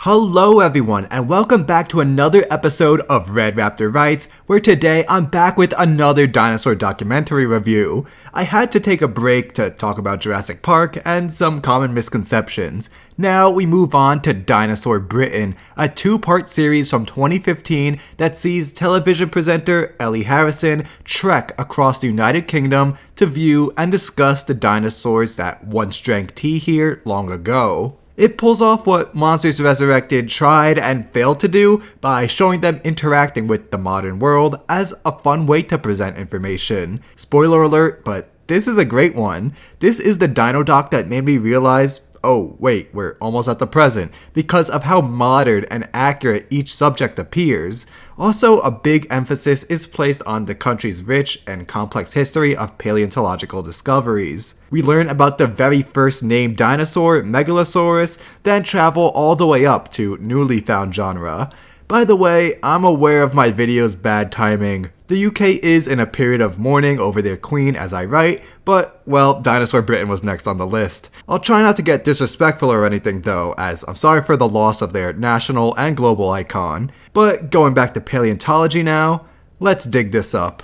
Hello everyone, and welcome back to another episode of Red Raptor Writes, where today I'm back with another dinosaur documentary review. I had to take a break to talk about Jurassic Park and some common misconceptions. Now we move on to Dinosaur Britain, a two-part series from 2015 that sees television presenter Ellie Harrison trek across the United Kingdom to view and discuss the dinosaurs that once drank tea here long ago. It pulls off what Monsters Resurrected tried and failed to do by showing them interacting with the modern world as a fun way to present information. Spoiler alert, but this is a great one. This is the Dino doc that made me realize, oh wait, we're almost at the present, because of how modern and accurate each subject appears. Also, a big emphasis is placed on the country's rich and complex history of paleontological discoveries. We learn about the very first named dinosaur, Megalosaurus, then travel all the way up to newly found genre. By the way, I'm aware of my video's bad timing. The UK is in a period of mourning over their queen as I write, but, well, Dinosaur Britain was next on the list. I'll try not to get disrespectful or anything though, as I'm sorry for the loss of their national and global icon. But going back to paleontology now, let's dig this up.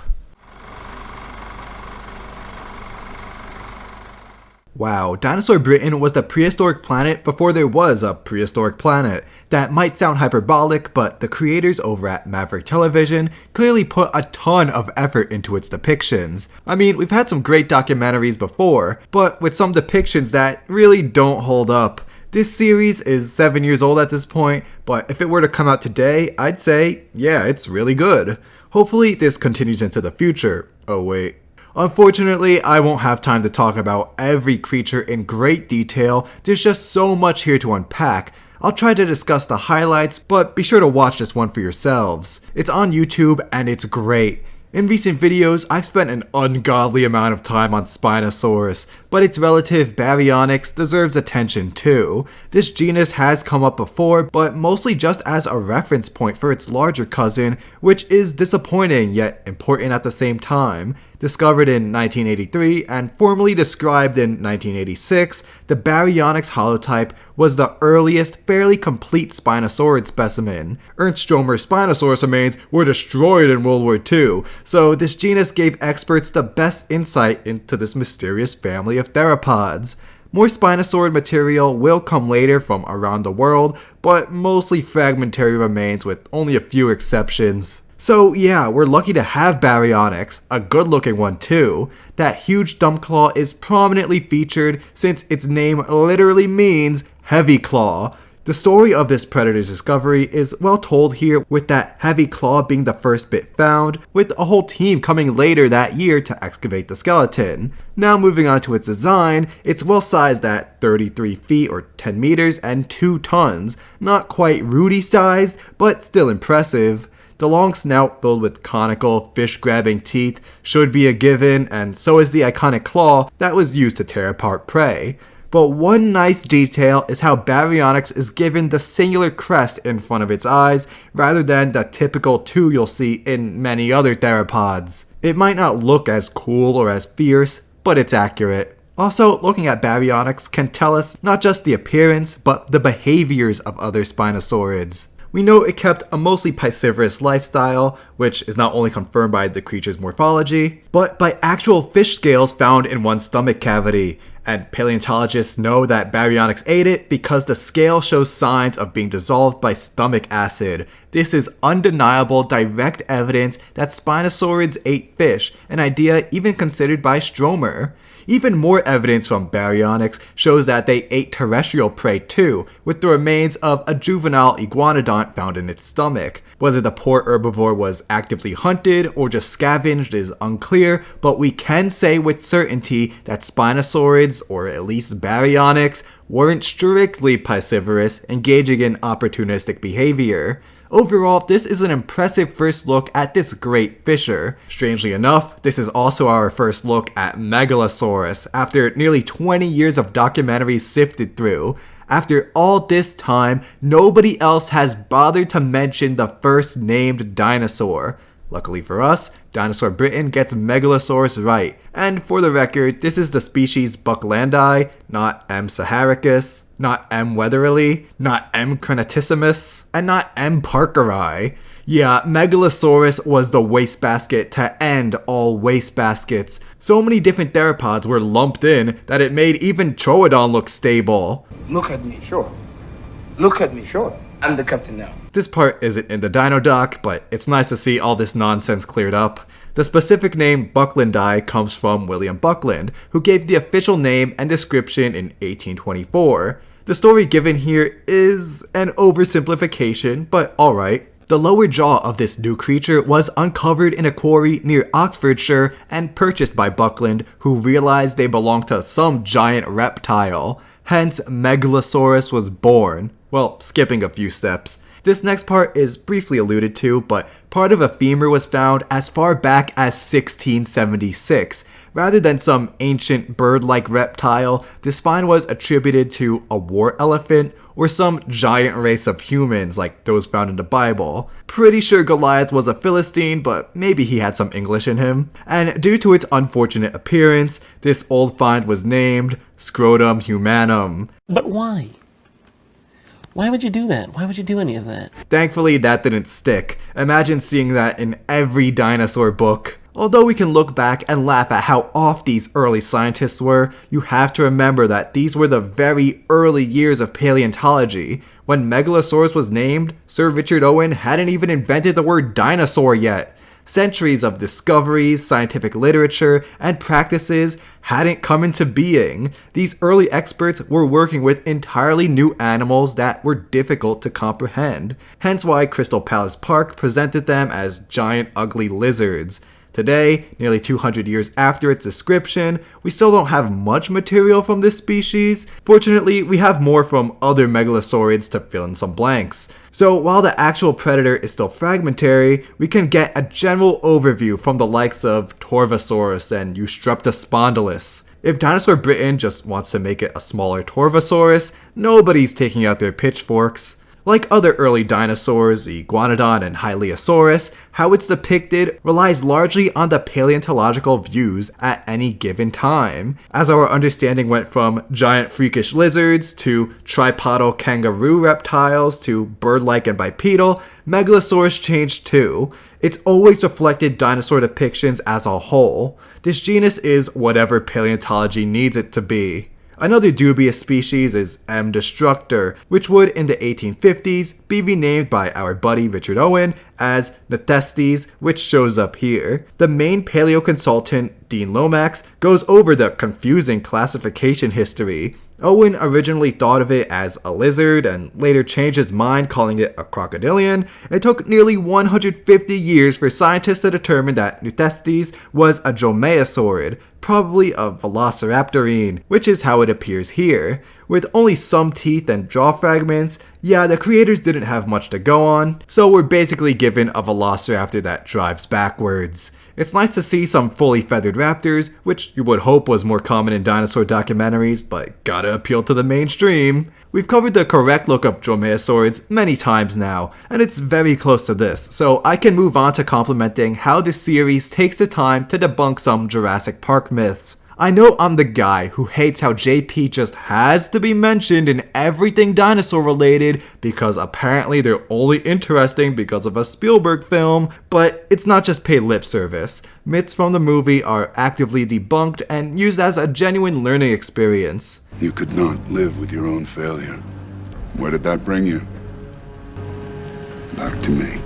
Wow, Dinosaur Britain was the prehistoric planet before there was a prehistoric planet. That might sound hyperbolic, but the creators over at Maverick Television clearly put a ton of effort into its depictions. I mean, we've had some great documentaries before, but with some depictions that really don't hold up. This series is 7 years old at this point, but if it were to come out today, I'd say, yeah, it's really good. Hopefully this continues into the future. Oh wait. Unfortunately, I won't have time to talk about every creature in great detail. There's just so much here to unpack. I'll try to discuss the highlights, but be sure to watch this one for yourselves. It's on YouTube and it's great. In recent videos, I've spent an ungodly amount of time on Spinosaurus, but its relative Baryonyx deserves attention too. This genus has come up before, but mostly just as a reference point for its larger cousin, which is disappointing yet important at the same time. Discovered in 1983 and formally described in 1986, the Baryonyx holotype was the earliest, fairly complete Spinosaurid specimen. Ernst Stromer's Spinosaurus remains were destroyed in World War II, so this genus gave experts the best insight into this mysterious family of theropods. More Spinosaurid material will come later from around the world, but mostly fragmentary remains with only a few exceptions. So yeah, we're lucky to have Baryonyx, a good looking one too. That huge dump claw is prominently featured since its name literally means heavy claw. The story of this predator's discovery is well told here, with that heavy claw being the first bit found, with a whole team coming later that year to excavate the skeleton. Now moving on to its design, it's well sized at 33 feet or 10 meters and 2 tons. Not quite Rudy sized, but still impressive. The long snout filled with conical, fish-grabbing teeth should be a given, and so is the iconic claw that was used to tear apart prey. But one nice detail is how Baryonyx is given the singular crest in front of its eyes, rather than the typical 2 you'll see in many other theropods. It might not look as cool or as fierce, but it's accurate. Also, looking at Baryonyx can tell us not just the appearance, but the behaviors of other Spinosaurids. We know it kept a mostly piscivorous lifestyle, which is not only confirmed by the creature's morphology, but by actual fish scales found in one's stomach cavity. And paleontologists know that Baryonyx ate it because the scale shows signs of being dissolved by stomach acid. This is undeniable direct evidence that Spinosaurids ate fish, an idea even considered by Stromer. Even more evidence from Baryonyx shows that they ate terrestrial prey too, with the remains of a juvenile Iguanodon found in its stomach. Whether the poor herbivore was actively hunted or just scavenged is unclear, but we can say with certainty that Spinosaurids, or at least Baryonyx, weren't strictly piscivorous, engaging in opportunistic behavior. Overall, this is an impressive first look at this great fisher. Strangely enough, this is also our first look at Megalosaurus, after nearly 20 years of documentaries sifted through. After all this time, nobody else has bothered to mention the first named dinosaur. Luckily for us, Dinosaur Britain gets Megalosaurus right. And for the record, this is the species Bucklandi, not M. saharicus, not M. weatherly, not M. crenatissimus, and not M. parkeri. Yeah, Megalosaurus was the wastebasket to end all wastebaskets. So many different theropods were lumped in that it made even Troodon look stable. Look at me, sure. Look at me, sure. I'm the captain now. This part isn't in the Dino doc, but it's nice to see all this nonsense cleared up. The specific name Bucklandi comes from William Buckland, who gave the official name and description in 1824. The story given here is an oversimplification, but alright. The lower jaw of this new creature was uncovered in a quarry near Oxfordshire and purchased by Buckland, who realized they belonged to some giant reptile. Hence, Megalosaurus was born. Well, skipping a few steps. This next part is briefly alluded to, but part of a femur was found as far back as 1676. Rather than some ancient bird-like reptile, this find was attributed to a war elephant or some giant race of humans like those found in the Bible. Pretty sure Goliath was a Philistine, but maybe he had some English in him. And due to its unfortunate appearance, this old find was named Scrotum humanum. But why? Why would you do that? Why would you do any of that? Thankfully, that didn't stick. Imagine seeing that in every dinosaur book. Although we can look back and laugh at how off these early scientists were, you have to remember that these were the very early years of paleontology. When Megalosaurus was named, Sir Richard Owen hadn't even invented the word dinosaur yet. Centuries of discoveries, scientific literature, and practices hadn't come into being. These early experts were working with entirely new animals that were difficult to comprehend. Hence why Crystal Palace Park presented them as giant ugly lizards. Today, nearly 200 years after its description, we still don't have much material from this species. Fortunately, we have more from other megalosaurids to fill in some blanks. So while the actual predator is still fragmentary, we can get a general overview from the likes of Torvosaurus and Eustreptospondylus. If Dinosaur Britain just wants to make it a smaller Torvosaurus, nobody's taking out their pitchforks. Like other early dinosaurs, Iguanodon and Hylaeosaurus, how it's depicted relies largely on the paleontological views at any given time. As our understanding went from giant freakish lizards to tripodal kangaroo reptiles to bird-like and bipedal, Megalosaurus changed too. It's always reflected dinosaur depictions as a whole. This genus is whatever paleontology needs it to be. Another dubious species is M. destructor, which would in the 1850s be renamed by our buddy Richard Owen as Netestes, which shows up here. The main paleo consultant, Dean Lomax, goes over the confusing classification history. Owen originally thought of it as a lizard and later changed his mind calling it a crocodilian. It took nearly 150 years for scientists to determine that Netestes was a dromaeosaurid, probably a velociraptorine, which is how it appears here. With only some teeth and jaw fragments, yeah, the creators didn't have much to go on, so we're basically given a velociraptor that drives backwards. It's nice to see some fully feathered raptors, which you would hope was more common in dinosaur documentaries, but gotta appeal to the mainstream. We've covered the correct look of dromaeosaurids many times now, and it's very close to this, so I can move on to complimenting how this series takes the time to debunk some Jurassic Park myths. I know I'm the guy who hates how JP just has to be mentioned in everything dinosaur related because apparently they're only interesting because of a Spielberg film, but it's not just paid lip service. Myths from the movie are actively debunked and used as a genuine learning experience. You could not live with your own failure. Where did that bring you? Back to me.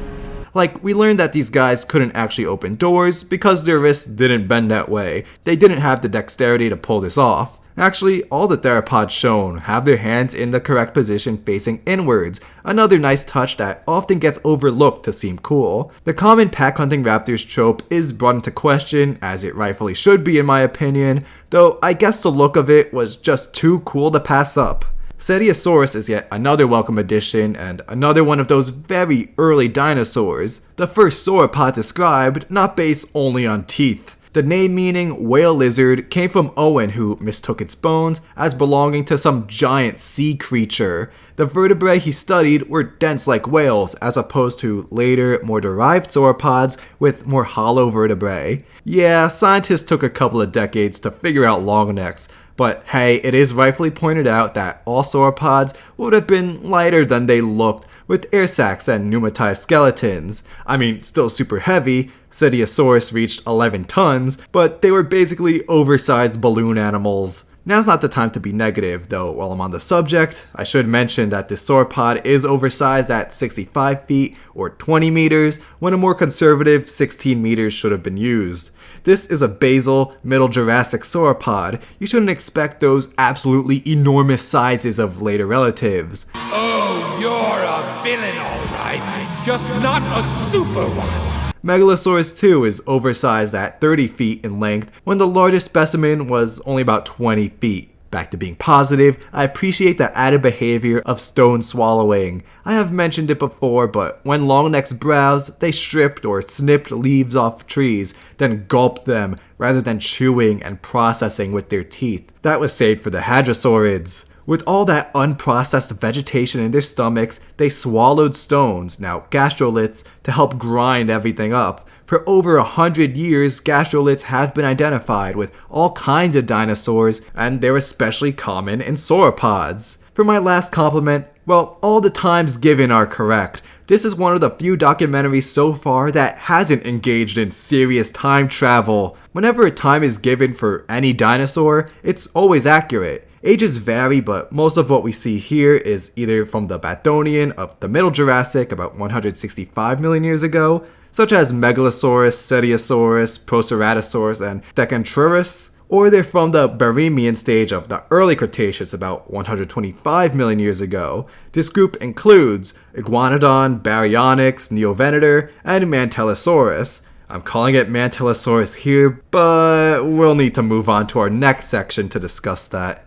Like, we learned that these guys couldn't actually open doors because their wrists didn't bend that way. They didn't have the dexterity to pull this off. Actually, all the theropods shown have their hands in the correct position facing inwards, another nice touch that often gets overlooked to seem cool. The common pack-hunting raptors trope is brought into question, as it rightfully should be in my opinion, though I guess the look of it was just too cool to pass up. Cetiosaurus is yet another welcome addition and another one of those very early dinosaurs. The first sauropod described, not based only on teeth. The name meaning whale lizard came from Owen, who mistook its bones as belonging to some giant sea creature. The vertebrae he studied were dense like whales, as opposed to later, more derived sauropods with more hollow vertebrae. Yeah, scientists took a couple of decades to figure out long necks, but hey, it is rightfully pointed out that all sauropods would have been lighter than they looked, with air sacs and pneumatized skeletons. I mean, still super heavy. Spinosaurus reached 11 tons, but they were basically oversized balloon animals. Now's not the time to be negative, though while I'm on the subject, I should mention that this sauropod is oversized at 65 feet or 20 meters, when a more conservative 16 meters should have been used. This is a basal, middle Jurassic sauropod. You shouldn't expect those absolutely enormous sizes of later relatives. Oh, you're a villain, all right. Just not a super one. Megalosaurus 2 is oversized at 30 feet in length, when the largest specimen was only about 20 feet. Back to being positive, I appreciate the added behavior of stone swallowing. I have mentioned it before, but when longnecks browsed, they stripped or snipped leaves off trees, then gulped them, rather than chewing and processing with their teeth. That was saved for the hadrosaurids. With all that unprocessed vegetation in their stomachs, they swallowed stones, now gastroliths, to help grind everything up. For over 100 years, gastroliths have been identified with all kinds of dinosaurs, and they're especially common in sauropods. For my last compliment, well, all the times given are correct. This is one of the few documentaries so far that hasn't engaged in serious time travel. Whenever a time is given for any dinosaur, it's always accurate. Ages vary, but most of what we see here is either from the Baryonyx of the Middle Jurassic about 165 million years ago, such as Megalosaurus, Spinosaurus, Proceratosaurus, and Decanturus, or they're from the Baryonyx stage of the early Cretaceous about 125 million years ago. This group includes Iguanodon, Baryonyx, Neovenator, and Mantellosaurus. I'm calling it Mantellosaurus here, but we'll need to move on to our next section to discuss that.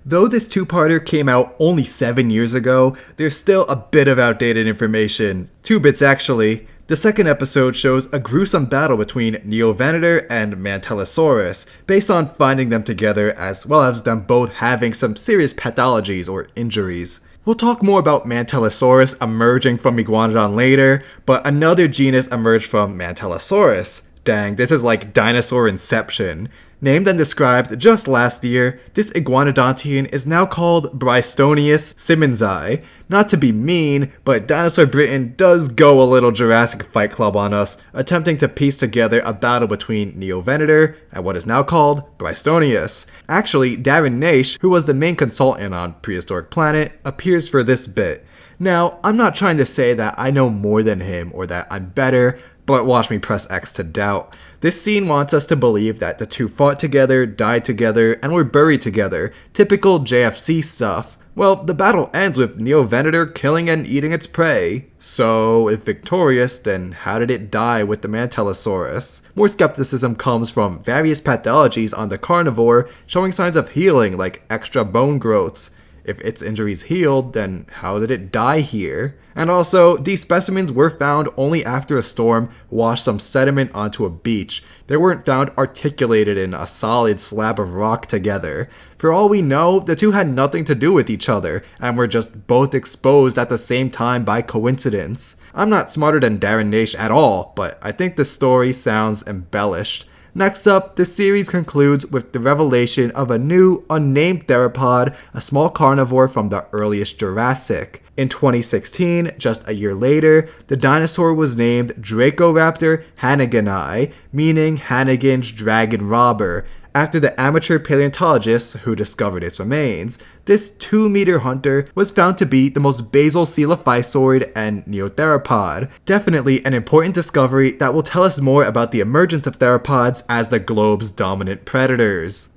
Though this two-parter came out only 7 years ago, there's still a bit of outdated information. 2 bits actually. The second episode shows a gruesome battle between Neovenator and Mantellosaurus, based on finding them together as well as them both having some serious pathologies or injuries. We'll talk more about Mantellosaurus emerging from Iguanodon later, but another genus emerged from Mantellosaurus. Dang, this is like dinosaur inception. Named and described just last year, this iguanodontian is now called Bristonius simonsi. Not to be mean, but Dinosaur Britain does go a little Jurassic Fight Club on us, attempting to piece together a battle between Neovenator and what is now called Bristonius. Actually, Darren Naish, who was the main consultant on Prehistoric Planet, appears for this bit. Now, I'm not trying to say that I know more than him or that I'm better, but watch me press X to doubt. This scene wants us to believe that the two fought together, died together, and were buried together. Typical JFC stuff. Well, the battle ends with Neovenator killing and eating its prey. So, if victorious, then how did it die with the Mantellosaurus? More skepticism comes from various pathologies on the carnivore showing signs of healing, like extra bone growths. If its injuries healed, then how did it die here? And also, these specimens were found only after a storm washed some sediment onto a beach. They weren't found articulated in a solid slab of rock together. For all we know, the two had nothing to do with each other, and were just both exposed at the same time by coincidence. I'm not smarter than Darren Naish at all, but I think the story sounds embellished. Next up, the series concludes with the revelation of a new, unnamed theropod, a small carnivore from the earliest Jurassic. In 2016, just a year later, the dinosaur was named Dracoraptor hannigani, meaning Hannigan's dragon robber, after the amateur paleontologist who discovered its remains. This 2-meter hunter was found to be the most basal coelophysoid and neotheropod. Definitely an important discovery that will tell us more about the emergence of theropods as the globe's dominant predators.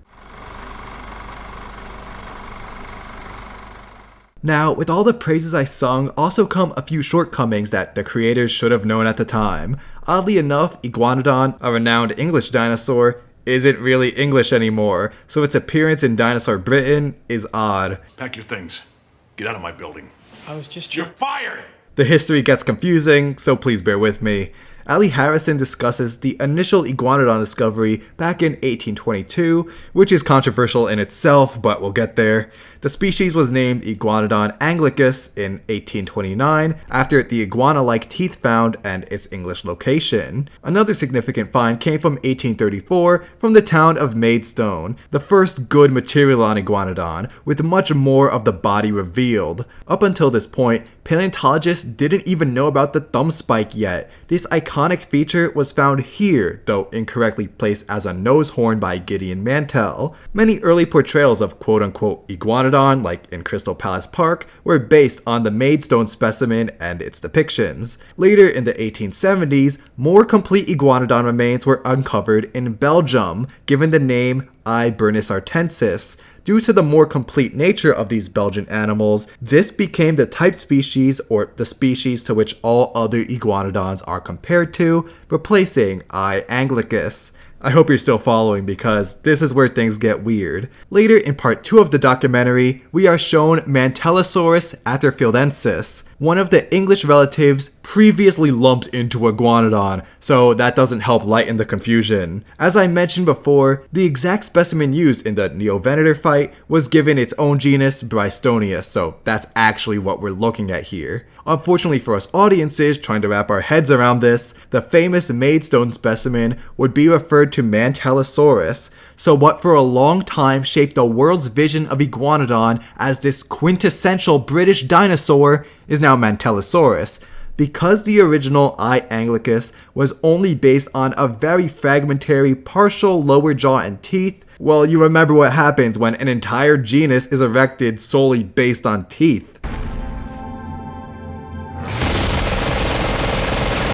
Now, with all the praises I sung, also come a few shortcomings that the creators should have known at the time. Oddly enough, Iguanodon, a renowned English dinosaur, isn't really English anymore, so its appearance in Dinosaur Britain is odd. Pack your things. Get out of my building. I was just You're fired! The history gets confusing, so please bear with me. Ali Harrison discusses the initial Iguanodon discovery back in 1822, which is controversial in itself, but we'll get there. The species was named Iguanodon anglicus in 1829 after the iguana-like teeth found and its English location. Another significant find came from 1834 from the town of Maidstone, the first good material on Iguanodon, with much more of the body revealed. Up until this point, paleontologists didn't even know about the thumb spike yet. This iconic feature was found here, though incorrectly placed as a nose horn by Gideon Mantell. Many early portrayals of quote-unquote Iguanodon, like in Crystal Palace Park, were based on the Maidstone specimen and its depictions. Later in the 1870s, more complete Iguanodon remains were uncovered in Belgium, given the name Iguanodon artensis. Due to the more complete nature of these Belgian animals, this became the type species, or the species to which all other iguanodons are compared to, replacing I. anglicus. I hope you're still following because this is where things get weird. Later in part 2 of the documentary, we are shown Megalosaurus atherfieldensis, one of the English relatives previously lumped into Iguanodon, so that doesn't help lighten the confusion. As I mentioned before, the exact specimen used in the Neovenator fight was given its own genus Brystonius, so that's actually what we're looking at here. Unfortunately for us audiences trying to wrap our heads around this, the famous Maidstone specimen would be referred to Megalosaurus, so what for a long time shaped the world's vision of Iguanodon as this quintessential British dinosaur is now Megalosaurus. Because the original I. anglicus was only based on a very fragmentary partial lower jaw and teeth, well, you remember what happens when an entire genus is erected solely based on teeth.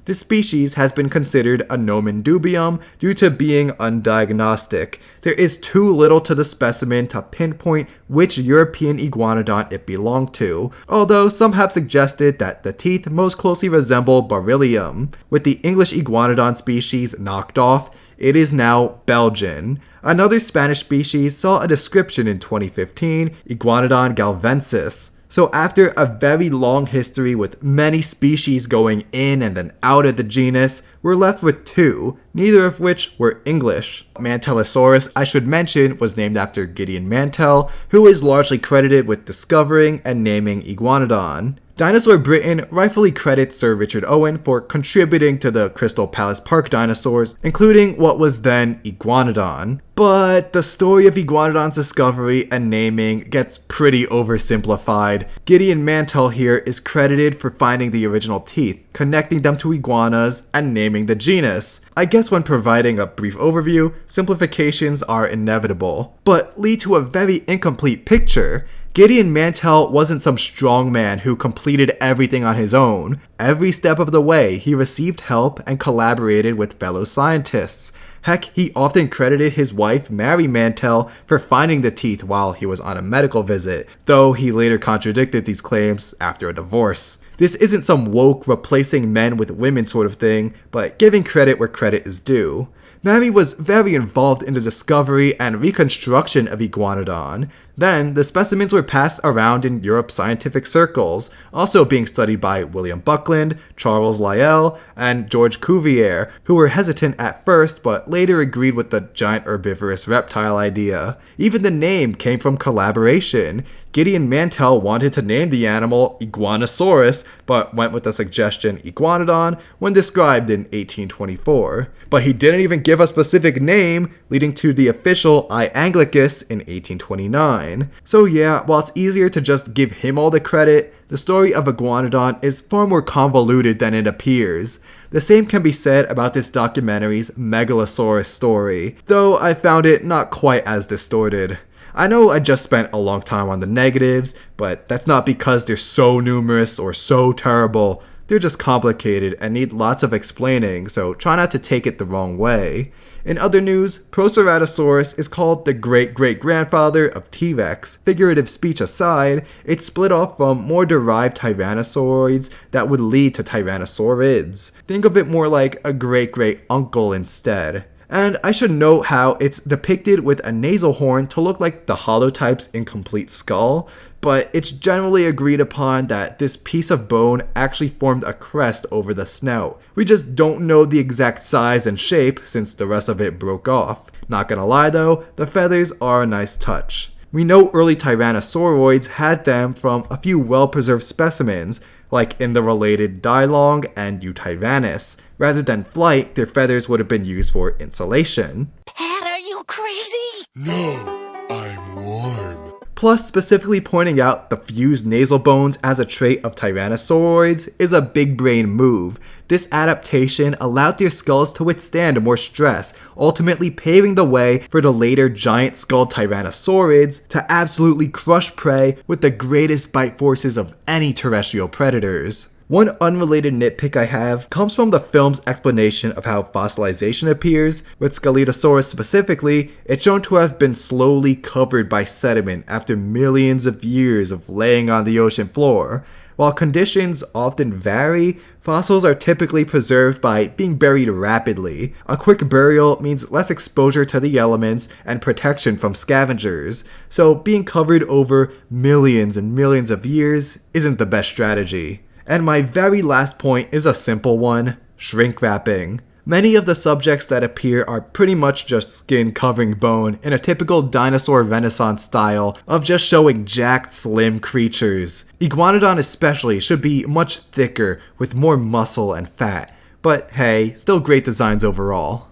This species has been considered a nomen dubium due to being undiagnostic. There is too little to the specimen to pinpoint which European iguanodon it belonged to, although some have suggested that the teeth most closely resemble beryllium. With the English iguanodon species knocked off, it is now Belgian. Another Spanish species saw a description in 2015, Iguanodon galvensis. So after a very long history with many species going in and then out of the genus, we're left with two, neither of which were English. Megalosaurus, I should mention, was named after Gideon Mantell, who is largely credited with discovering and naming Iguanodon. Dinosaur Britain rightfully credits Sir Richard Owen for contributing to the Crystal Palace Park dinosaurs, including what was then Iguanodon. But the story of Iguanodon's discovery and naming gets pretty oversimplified. Gideon Mantell here is credited for finding the original teeth, connecting them to iguanas, and naming the genus. I guess when providing a brief overview, simplifications are inevitable, but lead to a very incomplete picture. Gideon Mantell wasn't some strong man who completed everything on his own. Every step of the way, he received help and collaborated with fellow scientists. Heck, he often credited his wife, Mary Mantell, for finding the teeth while he was on a medical visit, though he later contradicted these claims after a divorce. This isn't some woke replacing men with women sort of thing, but giving credit where credit is due. Mary was very involved in the discovery and reconstruction of Iguanodon. Then, the specimens were passed around in Europe's scientific circles, also being studied by William Buckland, Charles Lyell, and George Cuvier, who were hesitant at first but later agreed with the giant herbivorous reptile idea. Even the name came from collaboration. Gideon Mantell wanted to name the animal Iguanosaurus, but went with the suggestion Iguanodon when described in 1824. But he didn't even give a specific name, leading to the official I. anglicus in 1829. So yeah, while it's easier to just give him all the credit, the story of Iguanodon is far more convoluted than it appears. The same can be said about this documentary's Megalosaurus story, though I found it not quite as distorted. I know I just spent a long time on the negatives, but that's not because they're so numerous or so terrible. They're just complicated and need lots of explaining, so try not to take it the wrong way. In other news, Proceratosaurus is called the great-great-grandfather of T-Rex. Figurative speech aside, it's split off from more derived tyrannosauroids that would lead to tyrannosaurids. Think of it more like a great-great-uncle instead. And I should note how it's depicted with a nasal horn to look like the holotype's incomplete skull, but it's generally agreed upon that this piece of bone actually formed a crest over the snout. We just don't know the exact size and shape since the rest of it broke off. Not gonna lie though, the feathers are a nice touch. We know early tyrannosauroids had them from a few well-preserved specimens, like in the related Dilong and Eutyrannus. Rather than flight, their feathers would have been used for insulation. Pat, are you crazy? No, I'm warm. Plus, specifically pointing out the fused nasal bones as a trait of tyrannosauroids is a big brain move. This adaptation allowed their skulls to withstand more stress, ultimately paving the way for the later giant skulled tyrannosaurids to absolutely crush prey with the greatest bite forces of any terrestrial predators. One unrelated nitpick I have comes from the film's explanation of how fossilization appears. With Scelidosaurus specifically, it's shown to have been slowly covered by sediment after millions of years of laying on the ocean floor. While conditions often vary, fossils are typically preserved by being buried rapidly. A quick burial means less exposure to the elements and protection from scavengers, so being covered over millions and millions of years isn't the best strategy. And my very last point is a simple one: shrink wrapping. Many of the subjects that appear are pretty much just skin covering bone in a typical dinosaur renaissance style of just showing jacked, slim creatures. Iguanodon especially should be much thicker with more muscle and fat, but hey, still great designs overall.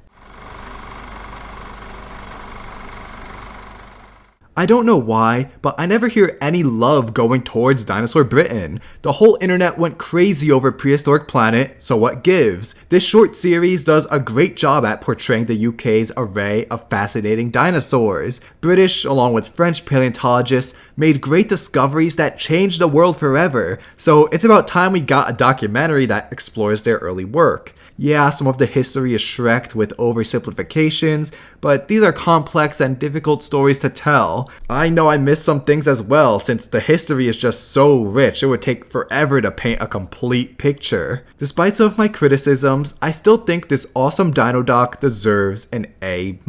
I don't know why, but I never hear any love going towards Dinosaur Britain. The whole internet went crazy over Prehistoric Planet, so what gives? This short series does a great job at portraying the UK's array of fascinating dinosaurs. British, along with French paleontologists, made great discoveries that changed the world forever, so it's about time we got a documentary that explores their early work. Yeah, some of the history is shreked with oversimplifications, but these are complex and difficult stories to tell. I know I missed some things as well, since the history is just so rich it would take forever to paint a complete picture. Despite some of my criticisms, I still think this awesome dino doc deserves an A-.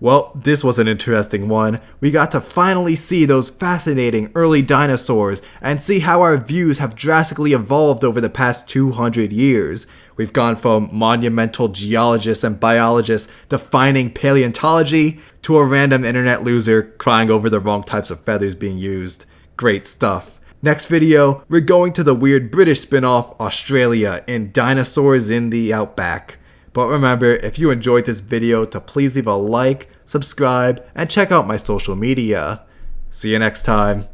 Well, this was an interesting one. We got to finally see those fascinating early dinosaurs and see how our views have drastically evolved over the past 200 years. We've gone from monumental geologists and biologists defining paleontology to a random internet loser crying over the wrong types of feathers being used. Great stuff. Next video, we're going to the weird British spin-off Australia in Dinosaurs in the Outback. But remember, if you enjoyed this video, to please leave a like, subscribe, and check out my social media. See you next time.